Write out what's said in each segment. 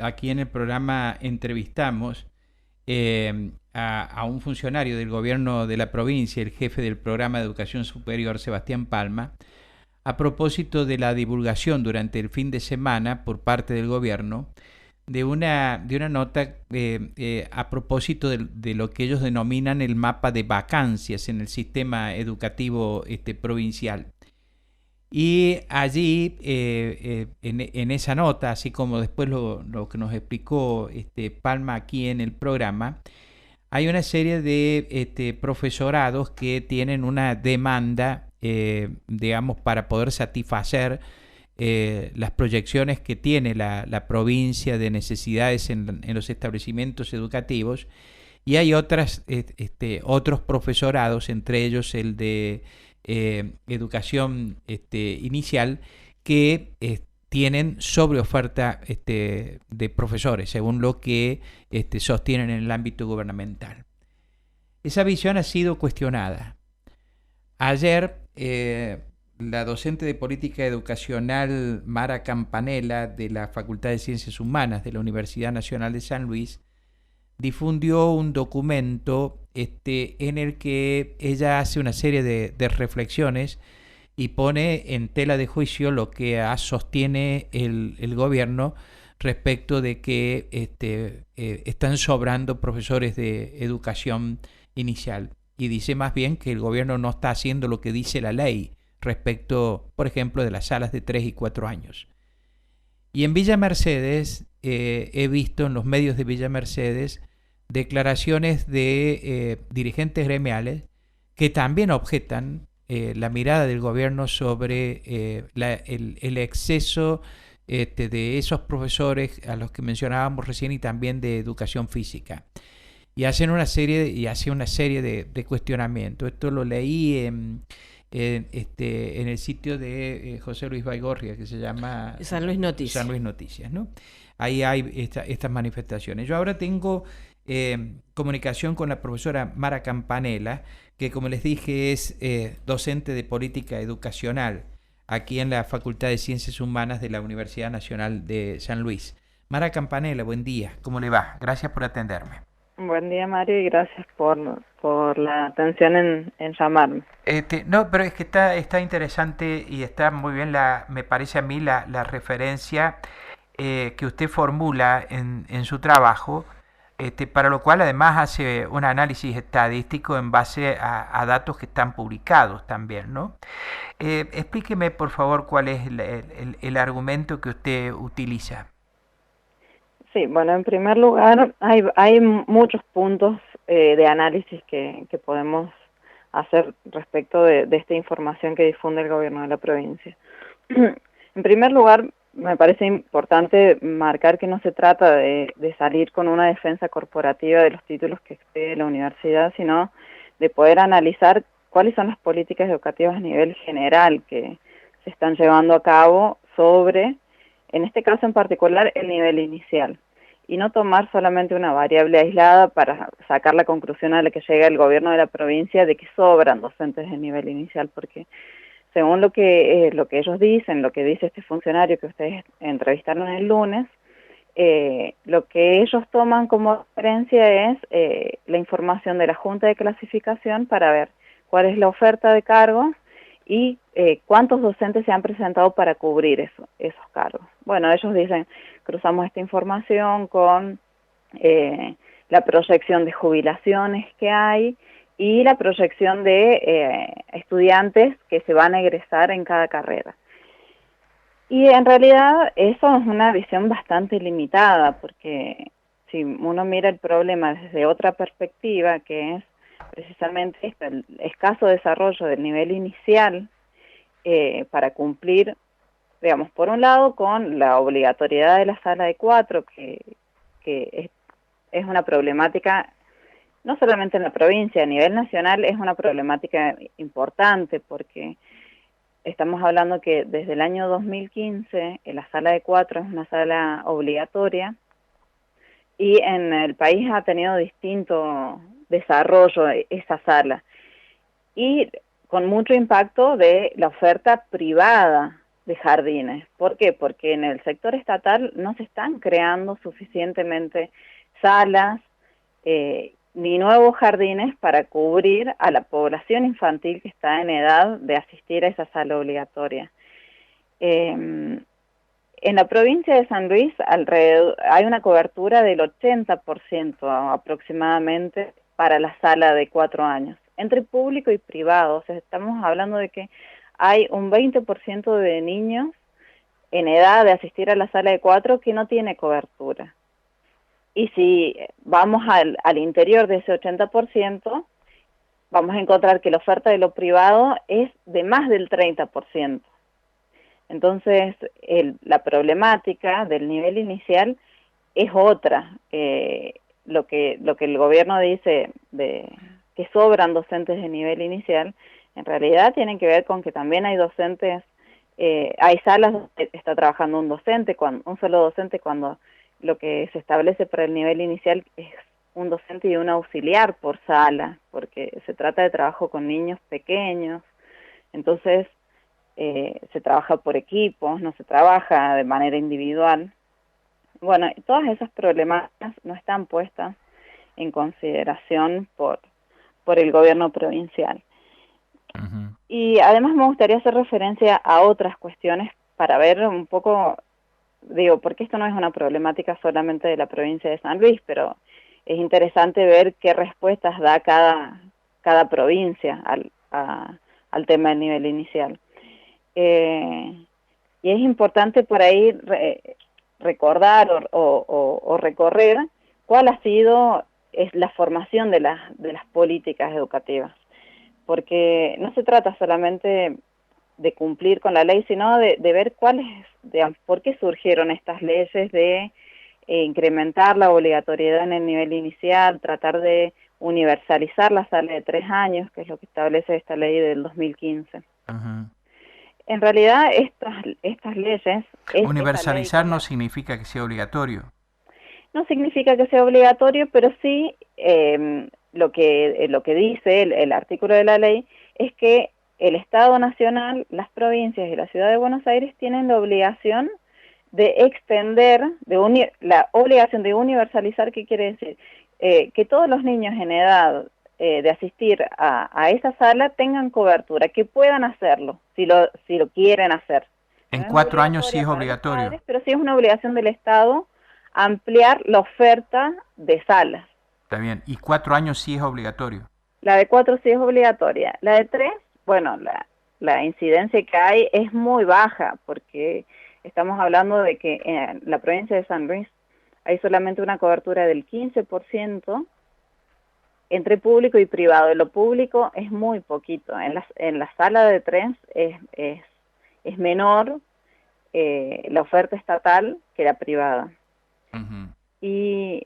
aquí en el programa entrevistamos a un funcionario del gobierno de la provincia, el jefe del programa de educación superior, Sebastián Palma, a propósito de la divulgación durante el fin de semana por parte del gobierno de una nota a propósito de lo que ellos denominan el mapa de vacancias en el sistema educativo provincial. Y allí, en esa nota, así como después lo que nos explicó Palma aquí en el programa, hay una serie de profesorados que tienen una demanda, digamos, para poder satisfacer las proyecciones que tiene la provincia de necesidades en los establecimientos educativos, y hay otros profesorados, entre ellos el de educación inicial, que tienen sobreoferta de profesores, según lo que sostienen en el ámbito gubernamental. Esa visión ha sido cuestionada. Ayer, la docente de política educacional Mara Campanella, de la Facultad de Ciencias Humanas de la Universidad Nacional de San Luis, difundió un documento en el que ella hace una serie de reflexiones y pone en tela de juicio lo que sostiene el gobierno respecto de que están sobrando profesores de educación inicial. Y dice más bien que el gobierno no está haciendo lo que dice la ley respecto, por ejemplo, de las salas de 3 y 4 años. Y en Villa Mercedes, he visto en los medios de Villa Mercedes declaraciones de dirigentes gremiales que también objetan la mirada del gobierno sobre el exceso de esos profesores a los que mencionábamos recién, y también de educación física. Y hacen una serie de cuestionamientos. Esto lo leí en el sitio de José Luis Baigorria, que se llama San Luis Noticias. San Luis Noticias, ¿no? Ahí hay estas manifestaciones. Yo ahora tengo comunicación con la profesora Mara Campanella, que, como les dije, es docente de política educacional aquí en la Facultad de Ciencias Humanas de la Universidad Nacional de San Luis. Mara Campanella, buen día, ¿cómo le va? Gracias por atenderme. Buen día, Mario, y gracias por la atención en llamarme. No, pero es que está interesante y está muy bien, me parece a mí, la referencia que usted formula en su trabajo, para lo cual además hace un análisis estadístico en base a datos que están publicados también, ¿no? Explíqueme, por favor, cuál es el argumento que usted utiliza. Sí, bueno, en primer lugar, hay muchos puntos de análisis que podemos hacer respecto de esta información que difunde el gobierno de la provincia. En primer lugar, me parece importante marcar que no se trata de salir con una defensa corporativa de los títulos que expide la universidad, sino de poder analizar cuáles son las políticas educativas a nivel general que se están llevando a cabo sobre, en este caso en particular, el nivel inicial, y no tomar solamente una variable aislada para sacar la conclusión a la que llega el gobierno de la provincia de que sobran docentes de nivel inicial, porque según lo que ellos dicen, lo que dice este funcionario que ustedes entrevistaron el lunes, lo que ellos toman como referencia es la información de la Junta de Clasificación para ver cuál es la oferta de cargos y cuántos docentes se han presentado para cubrir esos cargos. Bueno, ellos dicen, cruzamos esta información con la proyección de jubilaciones que hay y la proyección de estudiantes que se van a egresar en cada carrera. Y en realidad eso es una visión bastante limitada, porque si uno mira el problema desde otra perspectiva, que es precisamente el escaso desarrollo del nivel inicial para cumplir, digamos, por un lado con la obligatoriedad de la sala de 4, que es una problemática no solamente en la provincia, a nivel nacional es una problemática importante, porque estamos hablando que desde el año 2015 la sala de 4 es una sala obligatoria y en el país ha tenido distinto desarrollo esa sala y con mucho impacto de la oferta privada de jardines. ¿Por qué? Porque en el sector estatal no se están creando suficientemente salas ni nuevos jardines para cubrir a la población infantil que está en edad de asistir a esa sala obligatoria. En la provincia de San Luis hay una cobertura del 80% aproximadamente para la sala de 4 años, entre público y privado. O sea, estamos hablando de que hay un 20% de niños en edad de asistir a la sala de 4 que no tiene cobertura. Y si vamos al interior de ese 80%, vamos a encontrar que la oferta de lo privado es de más del 30%. Entonces, la problemática del nivel inicial es otra. Lo que el gobierno dice de que sobran docentes de nivel inicial, en realidad tienen que ver con que también hay docentes, hay salas donde está trabajando un solo docente, cuando lo que se establece para el nivel inicial es un docente y un auxiliar por sala, porque se trata de trabajo con niños pequeños. Entonces, se trabaja por equipos, no se trabaja de manera individual. Bueno, todas esas problemáticas no están puestas en consideración por el gobierno provincial. Uh-huh. Y además me gustaría hacer referencia a otras cuestiones para ver un poco, porque esto no es una problemática solamente de la provincia de San Luis, pero es interesante ver qué respuestas da cada provincia al tema del nivel inicial. Y es importante por ahí recordar o recorrer cuál ha sido la formación de las políticas educativas, porque no se trata solamente de cumplir con la ley, sino de ver por qué surgieron estas leyes de incrementar la obligatoriedad en el nivel inicial, tratar de universalizar la sala de 3 años, que es lo que establece esta ley del 2015. Uh-huh. En realidad, estas leyes... Universalizar no significa que sea obligatorio. No significa que sea obligatorio, pero sí lo que dice el artículo de la ley es que el Estado Nacional, las provincias y la Ciudad de Buenos Aires tienen la obligación de extender, la obligación de universalizar. ¿Qué quiere decir? Que todos los niños en edad de asistir a esa sala tengan cobertura, que puedan hacerlo, si lo quieren hacer. En 4 años sí es obligatorio. Padres, pero sí es una obligación del Estado ampliar la oferta de salas. Está bien, y 4 años sí es obligatorio. La de 4 sí es obligatoria. La de 3, bueno, la incidencia que hay es muy baja, porque estamos hablando de que en la provincia de San Luis hay solamente una cobertura del 15% entre público y privado. Lo público es muy poquito. En la sala de 3 es menor la oferta estatal que la privada. Uh-huh. Y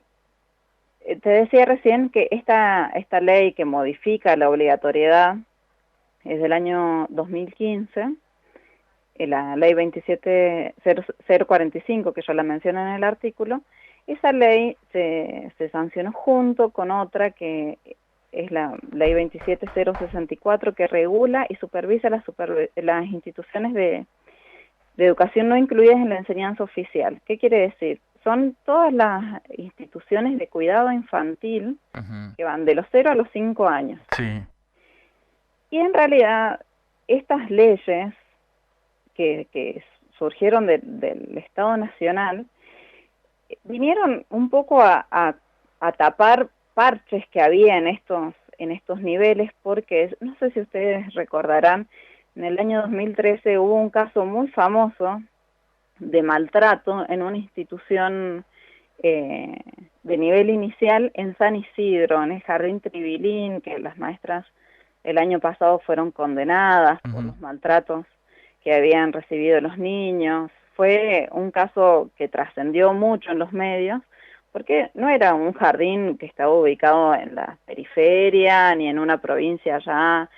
te decía recién que esta ley que modifica la obligatoriedad es del año 2015, la ley 27045, que yo la menciono en el artículo. Esa ley se sancionó junto con otra que es la ley 27064, que regula y supervisa las instituciones de educación no incluidas en la enseñanza oficial. ¿Qué quiere decir? Son todas las instituciones de cuidado infantil, uh-huh, que van de los 0 a los 5 años. Sí. Y en realidad, estas leyes que surgieron del Estado Nacional vinieron un poco a tapar parches que había en estos niveles, porque no sé si ustedes recordarán, en el año 2013 hubo un caso muy famoso de maltrato en una institución de nivel inicial en San Isidro, en el Jardín Tribilín, que las maestras el año pasado fueron condenadas, uh-huh, por los maltratos que habían recibido los niños. Fue un caso que trascendió mucho en los medios, porque no era un jardín que estaba ubicado en la periferia, ni en una provincia ya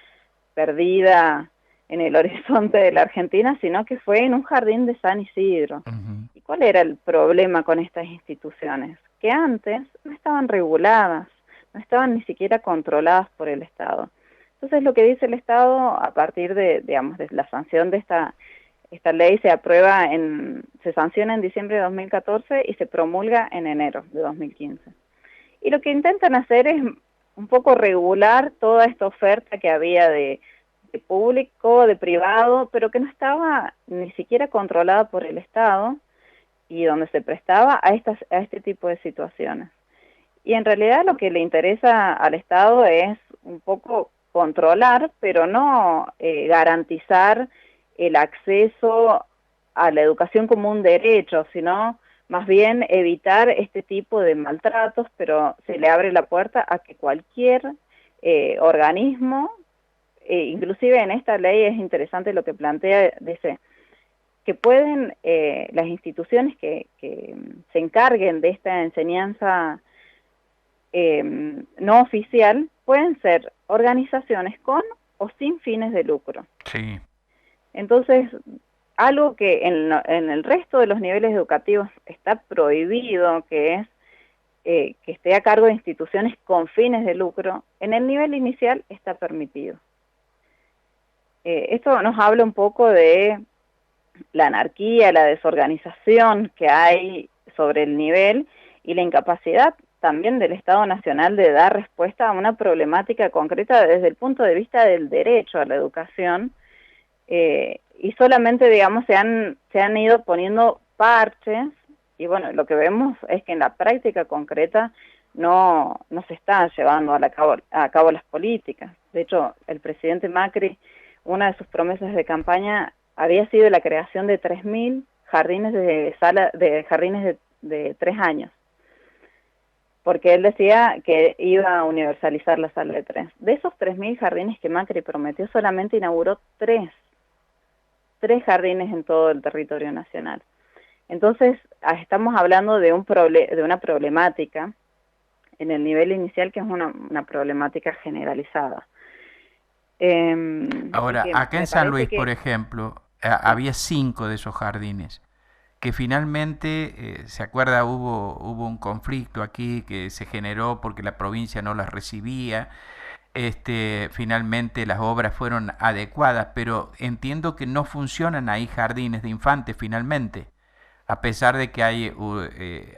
perdida en el horizonte de la Argentina, sino que fue en un jardín de San Isidro. Uh-huh. ¿Y cuál era el problema con estas instituciones? Que antes no estaban reguladas, no estaban ni siquiera controladas por el Estado. Entonces, lo que dice el Estado, a partir de la sanción de esta esta ley se aprueba, se sanciona en diciembre de 2014 y se promulga en enero de 2015. Y lo que intentan hacer es un poco regular toda esta oferta que había de público, de privado, pero que no estaba ni siquiera controlada por el Estado y donde se prestaba a este tipo de situaciones. Y en realidad lo que le interesa al Estado es un poco controlar, pero no garantizar el acceso a la educación como un derecho, sino más bien evitar este tipo de maltratos, pero se le abre la puerta a que cualquier organismo, inclusive en esta ley es interesante lo que plantea, dice que pueden las instituciones que se encarguen de esta enseñanza no oficial, pueden ser organizaciones con o sin fines de lucro. Sí. Entonces, algo que en el resto de los niveles educativos está prohibido, que es que esté a cargo de instituciones con fines de lucro, en el nivel inicial está permitido. Esto nos habla un poco de la anarquía, la desorganización que hay sobre el nivel y la incapacidad también del Estado Nacional de dar respuesta a una problemática concreta desde el punto de vista del derecho a la educación, y solamente, digamos, se han ido poniendo parches, y bueno, lo que vemos es que en la práctica concreta no se están llevando a cabo las políticas. De hecho, el presidente Macri, una de sus promesas de campaña había sido la creación de 3.000 jardines de 3 años, porque él decía que iba a universalizar la sala de 3. De esos 3.000 jardines que Macri prometió, solamente inauguró 3 jardines en todo el territorio nacional. Entonces, estamos hablando de una problemática en el nivel inicial que es una problemática generalizada. Ahora, acá en San Luis, por ejemplo, había 5 de esos jardines que finalmente, se acuerda, hubo un conflicto aquí que se generó porque la provincia no las recibía. Finalmente las obras fueron adecuadas, pero entiendo que no funcionan ahí jardines de infantes finalmente, a pesar de que hay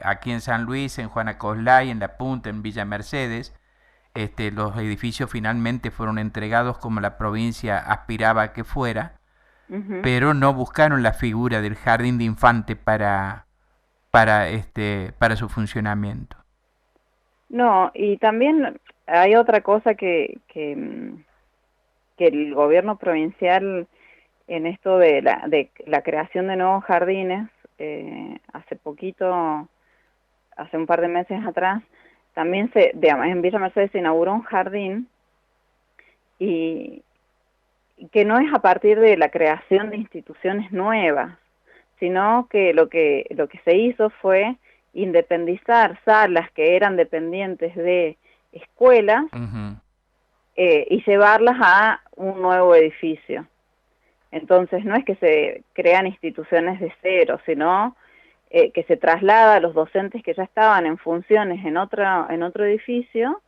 aquí en San Luis, en Juana Coslay, en La Punta, en Villa Mercedes, los edificios finalmente fueron entregados como la provincia aspiraba a que fuera, pero no buscaron la figura del jardín de infante para su funcionamiento. No, y también hay otra cosa que el gobierno provincial en esto de la creación de nuevos jardines, hace un par de meses atrás, también digamos, en Villa Mercedes se inauguró un jardín y que no es a partir de la creación de instituciones nuevas, sino que lo que se hizo fue independizar salas que eran dependientes de escuelas y llevarlas a un nuevo edificio. Entonces no es que se crean instituciones de cero, sino que se traslada a los docentes que ya estaban en funciones en otro edificio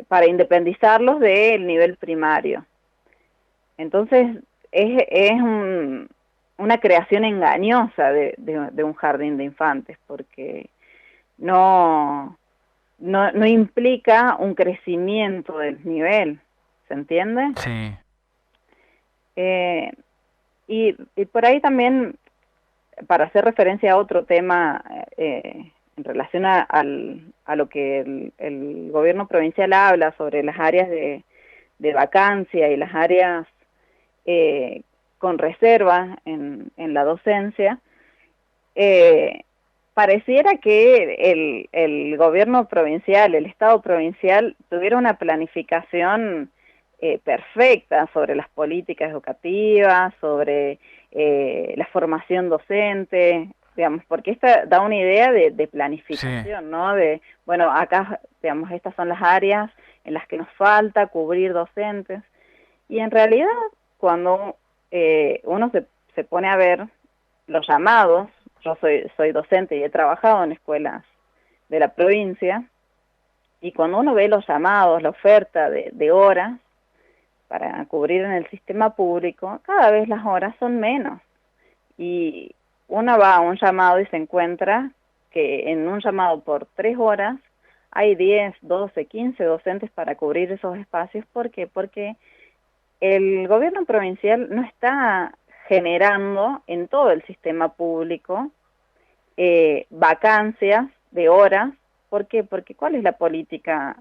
para independizarlos del nivel primario. Entonces es una creación engañosa de un jardín de infantes, porque no implica un crecimiento del nivel, ¿se entiende? Sí. Y por ahí también, para hacer referencia a otro tema en relación a lo que el gobierno provincial habla sobre las áreas de vacancia y las áreas con reserva en la docencia, pareciera que el gobierno provincial, el Estado provincial, tuviera una planificación perfecta sobre las políticas educativas, sobre la formación docente, digamos, porque esta da una idea de planificación, sí, ¿no? De, bueno, acá, digamos, estas son las áreas en las que nos falta cubrir docentes, y en realidad, cuando uno se pone a ver los llamados, yo soy docente y he trabajado en escuelas de la provincia, y cuando uno ve los llamados, la oferta de horas, para cubrir en el sistema público, cada vez las horas son menos. Y uno va a un llamado y se encuentra que en un llamado por 3 horas hay 10, 12, 15 docentes para cubrir esos espacios. ¿Por qué? Porque el gobierno provincial no está generando en todo el sistema público vacancias de horas. ¿Por qué? Porque ¿cuál es la política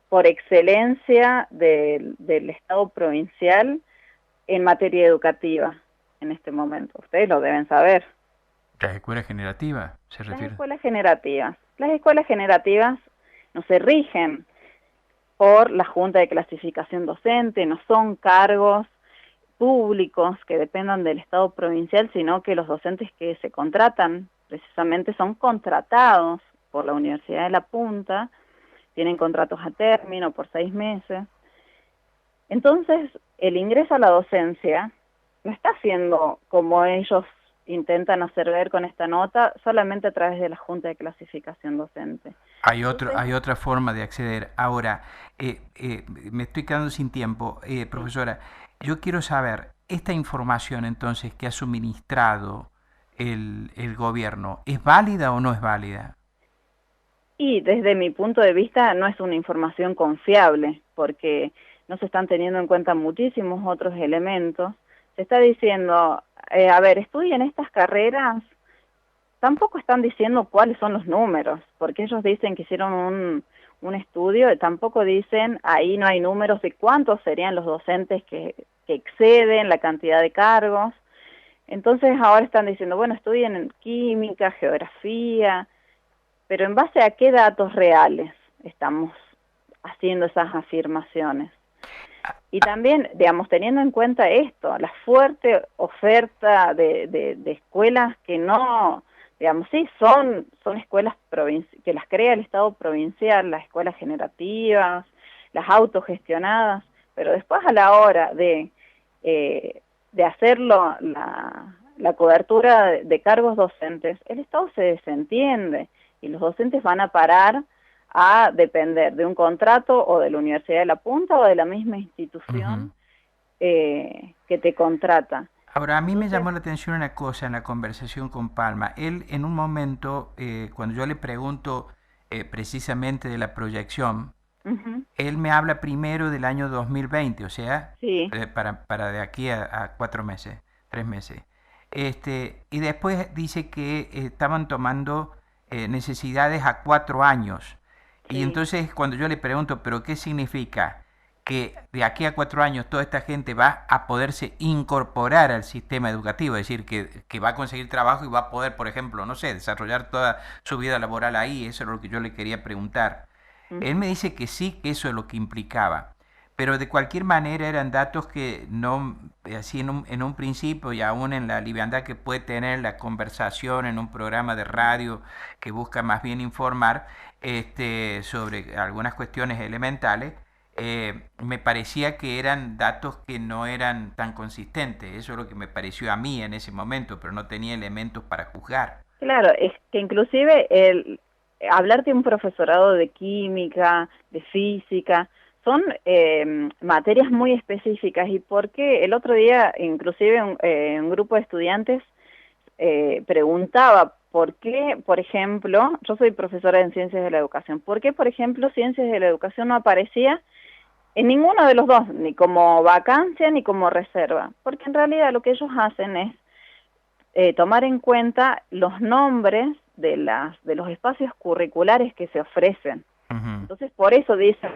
por excelencia del Estado provincial en materia educativa en este momento? Ustedes lo deben saber. Las escuelas generativas, se Las refiere. escuelas generativas. Las escuelas generativas no se rigen por la Junta de Clasificación Docente, no son cargos públicos que dependan del Estado provincial, sino que los docentes que se contratan precisamente son contratados por la Universidad de La Punta, tienen contratos a término por 6 meses. Entonces, el ingreso a la docencia no está siendo como ellos intentan hacer ver con esta nota, solamente a través de la Junta de Clasificación Docente. Hay otra forma de acceder. Ahora, me estoy quedando sin tiempo. Profesora, yo quiero saber, esta información entonces que ha suministrado el gobierno, ¿es válida o no es válida? Y desde mi punto de vista no es una información confiable, porque no se están teniendo en cuenta muchísimos otros elementos. Se está diciendo, a ver, estudien estas carreras, tampoco están diciendo cuáles son los números, porque ellos dicen que hicieron un estudio, tampoco dicen, ahí no hay números de cuántos serían los docentes que exceden la cantidad de cargos. Entonces ahora están diciendo, bueno, estudien en química, geografía, pero ¿en base a qué datos reales estamos haciendo esas afirmaciones? Y también, digamos, teniendo en cuenta esto, la fuerte oferta de escuelas que no, digamos, sí, son escuelas que las crea el Estado provincial, las escuelas generativas, las autogestionadas, pero después a la hora de hacerlo, la cobertura de cargos docentes, el Estado se desentiende y los docentes van a parar a depender de un contrato o de la Universidad de La Punta o de la misma institución que te contrata. Ahora, a mí me llamó la atención una cosa en la conversación con Palma. Él, en un momento, cuando yo le pregunto precisamente de la proyección, él me habla primero del año 2020, o sea, sí, para de aquí a 4 meses, 3 meses. Y después dice que estaban tomando necesidades a 4 años. Y sí. entonces cuando yo le pregunto, ¿pero qué significa? Que de aquí a 4 años toda esta gente va a poderse incorporar al sistema educativo, es decir, que va a conseguir trabajo y va a poder, por ejemplo, no sé, desarrollar toda su vida laboral ahí. Eso es lo que yo le quería preguntar. Él me dice que sí, que eso es lo que implicaba, pero de cualquier manera eran datos que no, así en un principio y aún en la liviandad que puede tener la conversación en un programa de radio que busca más bien informar sobre algunas cuestiones elementales, me parecía que eran datos que no eran tan consistentes. Eso es lo que me pareció a mí en ese momento, pero no tenía elementos para juzgar. Claro, es que inclusive hablar de un profesorado de química, de física, son materias muy específicas. Y porque el otro día inclusive un grupo de estudiantes preguntaba por qué, por ejemplo, yo soy profesora en Ciencias de la Educación, ¿por qué, por ejemplo, Ciencias de la Educación no aparecía en ninguno de los dos, ni como vacancia ni como reserva? Porque en realidad lo que ellos hacen es tomar en cuenta los nombres de los espacios curriculares que se ofrecen. Entonces, por eso dicen...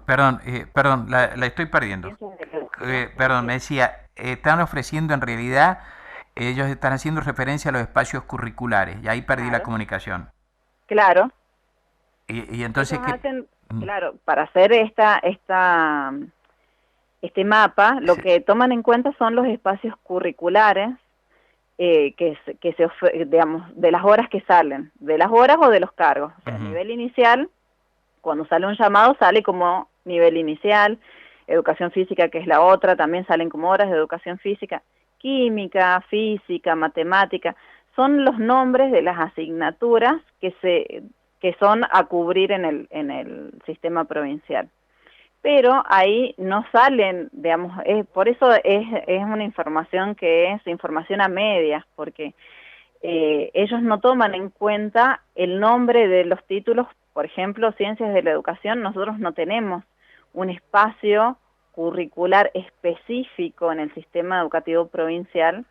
Perdón, la estoy perdiendo. Perdón, me decía, están ofreciendo en realidad, ellos están haciendo referencia a los espacios curriculares, y ahí perdí la Claro, comunicación. claro. Y entonces, Ellos ¿qué? hacen, claro, para hacer este mapa, lo Sí. que toman en cuenta son los espacios curriculares digamos, de las horas que salen, de las horas o de los cargos. O sea, a nivel inicial, cuando sale un llamado, sale como nivel inicial. Educación física, que es la otra, también salen como horas de educación física. Química, física, matemática, son los nombres de las asignaturas que son a cubrir en el sistema provincial. pero ahí no salen, digamos, por eso es una información que es información a medias, porque ellos no toman en cuenta el nombre de los títulos. Por ejemplo, Ciencias de la Educación, nosotros no tenemos un espacio curricular específico en el sistema educativo provincial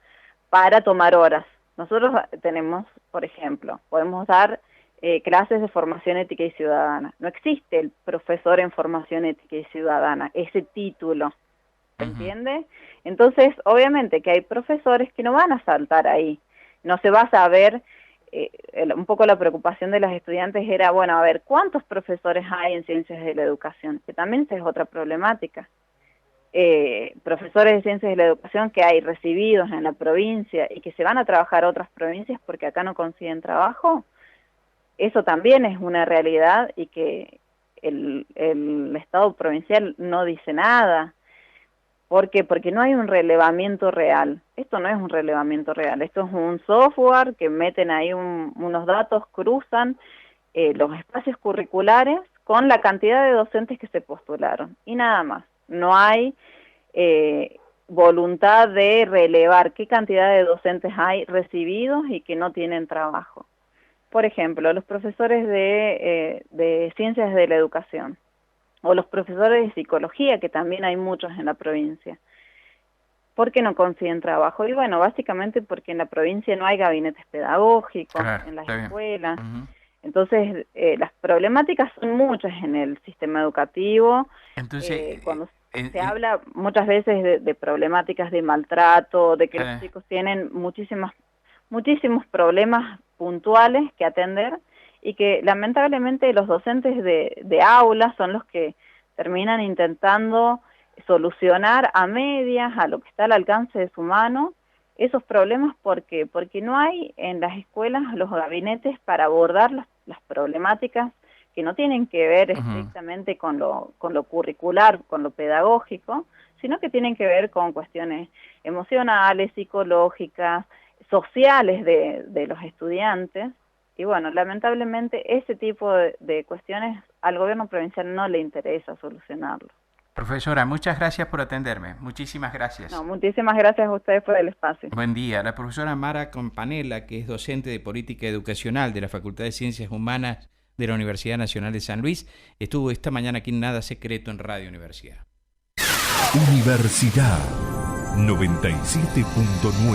para tomar horas. Nosotros tenemos, por ejemplo, podemos dar clases de formación ética y ciudadana. No existe el profesor en formación ética y ciudadana, ese título, ¿se entiende? Entonces, obviamente que hay profesores que no van a saltar ahí, no se va a saber, un poco la preocupación de las estudiantes era, bueno, a ver, ¿cuántos profesores hay en Ciencias de la Educación? Que también es otra problemática. Profesores de Ciencias de la Educación que hay recibidos en la provincia y que se van a trabajar a otras provincias porque acá no consiguen trabajo, eso también es una realidad y que el Estado provincial no dice nada. ¿Por qué? Porque no hay un relevamiento real. Esto no es un relevamiento real, esto es un software que meten ahí unos datos, cruzan los espacios curriculares con la cantidad de docentes que se postularon y nada más. No hay voluntad de relevar qué cantidad de docentes hay recibidos y que no tienen trabajo. Por ejemplo, los profesores de Ciencias de la Educación o los profesores de Psicología, que también hay muchos en la provincia. ¿Por qué no consiguen trabajo? Y bueno, básicamente porque en la provincia no hay gabinetes pedagógicos, claro, en las escuelas. Entonces, las problemáticas son muchas en el sistema educativo. Entonces, cuando se habla muchas veces de problemáticas de maltrato, de que los chicos tienen muchísimos problemas puntuales que atender y que lamentablemente los docentes de aula son los que terminan intentando solucionar a medias, a lo que está al alcance de su mano, esos problemas porque no hay en las escuelas los gabinetes para abordar las problemáticas que no tienen que ver estrictamente con lo curricular, con lo pedagógico, sino que tienen que ver con cuestiones emocionales, psicológicas, sociales de los estudiantes. Y bueno, lamentablemente ese tipo de cuestiones al gobierno provincial no le interesa solucionarlo. Profesora, muchas gracias por atenderme. Muchísimas gracias. No, muchísimas gracias a ustedes por el espacio. Buen día. La profesora Mara Campanella, que es docente de Política Educacional de la Facultad de Ciencias Humanas de la Universidad Nacional de San Luis, estuvo esta mañana aquí en Nada Secreto en Radio Universidad. Universidad 97.9